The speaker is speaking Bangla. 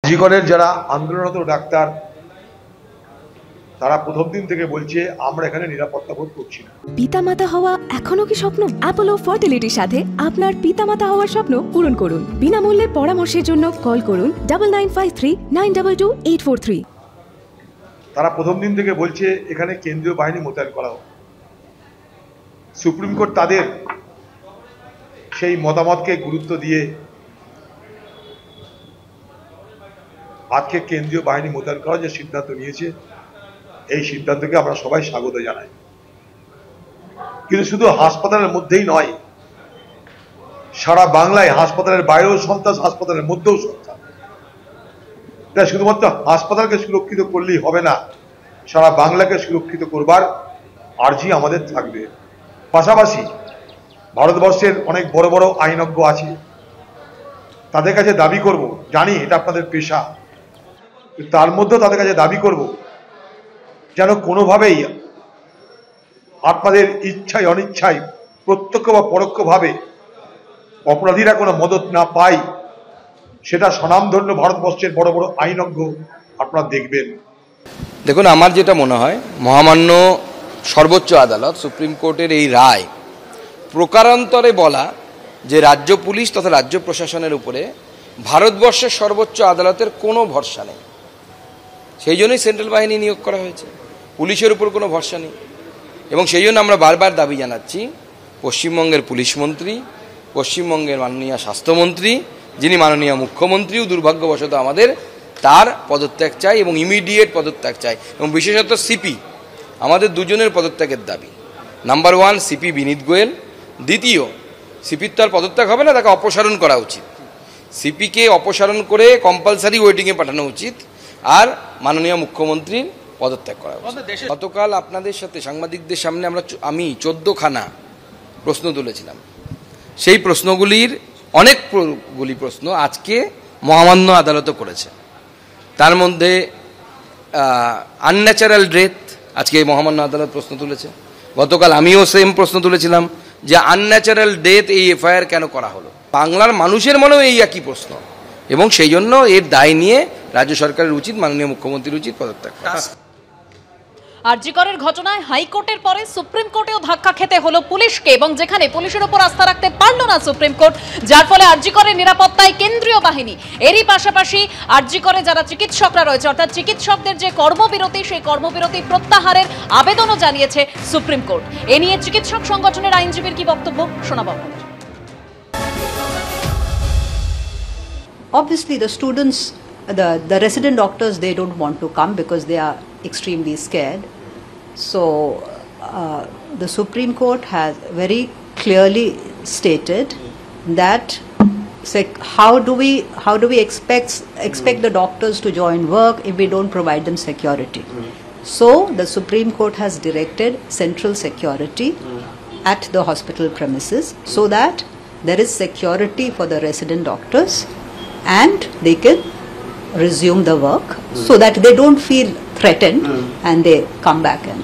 জীবনের যারা আন্দোলনরত ডাক্তার তারা প্রথম দিন থেকে বলছে আমরা এখানে নিরাপত্তা বোধ করছি না। পিতামাতা হওয়া এখনো কি স্বপ্ন? অ্যাপোলো ফার্টিলিটির সাথে আপনার পিতামাতা হওয়ার স্বপ্ন পূরণ করুন। বিনামূল্যে পরামর্শের জন্য কল করুন 9953922843। তারা প্রথম দিন থেকে বলছে এখানে কেন্দ্রীয় বাহিনী মোতায়েন করা হোক। সুপ্রিম কোর্ট তাদের সেই মতামতকে গুরুত্ব দিয়ে আজকে কেন্দ্রীয় বাহিনী মোতায়েন করার যে সিদ্ধান্ত নিয়েছে, এই সিদ্ধান্তকে আমরা সবাই স্বাগত জানাই। কিন্তু শুধু হাসপাতালের মধ্যেই নয়, সারা বাংলায় হাসপাতালের বাইরেও সন্ত্রাস, হাসপাতালের মধ্যেও সন্ত্রাস। তাই শুধুমাত্র হাসপাতালকে সুরক্ষিত করলেই হবে না, সারা বাংলাকে সুরক্ষিত করবার আর্জি আমাদের থাকবে। পাশাপাশি ভারতবর্ষের অনেক বড় বড় আইনজ্ঞ আছে, তাদের কাছে দাবি করব, জানি এটা আপনাদের পেশা, তার মধ্যেও তাদের কাছে দাবি করব যেন কোনোভাবেই আপনাদের ইচ্ছায় অনিচ্ছায় প্রত্যক্ষ বা পরোক্ষভাবে অপরাধীরা কোনো মদত না পায়, সেটা স্বনামধন্য ভারতবর্ষের বড় বড় আইনজ্ঞ আপনারা দেখবেন। দেখুন, আমার যেটা মনে হয়, মহামান্য সর্বোচ্চ আদালত সুপ্রিম কোর্টের এই রায় প্রকারান্তরে বলা যে রাজ্য পুলিশ তথা রাজ্য প্রশাসনের উপরে ভারতবর্ষের সর্বোচ্চ আদালতের কোনো ভরসা নেই। সেই জন্যই সেন্ট্রাল বাহিনী নিয়োগ করা হয়েছে, পুলিশের উপর কোনো ভরসা নেই। এবং সেই জন্য আমরা বারবার দাবি জানাচ্ছি, পশ্চিমবঙ্গের পুলিশ মন্ত্রী, পশ্চিমবঙ্গের মাননীয় স্বাস্থ্যমন্ত্রী, যিনি মাননীয় মুখ্যমন্ত্রীও দুর্ভাগ্যবশত আমাদের, তার পদত্যাগ চাই এবং ইমিডিয়েট পদত্যাগ চাই। এবং বিশেষত সিপি, আমাদের দুজনের পদত্যাগের দাবি। নাম্বার 1 সিপি বিনীত গোয়েল, দ্বিতীয় সিপির তো আর পদত্যাগ হবে না, তাকে অপসারণ করা উচিত। সিপিকে অপসারণ করে কম্পালসারি ওয়েটিংয়ে পাঠানো উচিত, আর মাননীয় মুখ্যমন্ত্রীর পদত্যাগ করা উচিত। গতকাল আপনাদের সাথে সাংবাদিকদের সামনে আমি 14খানা প্রশ্ন তুলেছিলাম। সেই প্রশ্নগুলির অনেকগুলি প্রশ্ন আজকে মহামান্য আদালতও করেছে। তার মধ্যে আনন্যাচারাল ডেথ আজকে মহামান্য আদালত প্রশ্ন তুলেছে। গতকাল আমিও সেম প্রশ্ন তুলেছিলাম যে আনন্যাচারাল ডেথ এই এফআইআর কেন করা হলো। বাংলার মানুষের মনেও এই একই প্রশ্ন, এবং সেই জন্য এর দায় নিয়ে রাজ্য সরকারের উচিত, মাননীয় মুখ্যমন্ত্রীর উচিত পদত্যাগ করা। আরজি করের ঘটনায় হাইকোর্টের পরে সুপ্রিম কোর্টেও ধাক্কা খেতে হলো পুলিশকে, এবং যেখানে পুলিশের উপর আস্থা রাখতে পারল না সুপ্রিম কোর্ট, যার ফলে আরজি করের নিরাপত্তায় কেন্দ্রীয় বাহিনী। এরই পাশাপাশি আরজি করে যারা চিকিৎসকরা রয়েছে, অর্থাৎ চিকিৎসকদের যে কর্মবিরতি, সেই কর্মবিরতি প্রত্যাহারের আবেদনও জানিয়েছে সুপ্রিম কোর্ট। এ নিয়ে চিকিৎসক সংগঠনের আইনজীবীর কি বক্তব্য শোনাবো আপনাদের। Obviously, the students, the resident doctors, they don't want to come because they are extremely scared. So, the Supreme Court has very clearly stated that how do we expect the doctors to join work if we don't provide them security? So, the Supreme Court has directed central security at the hospital premises so that there is security for the resident doctors and they can resume the work so that they don't feel threatened and they come back in.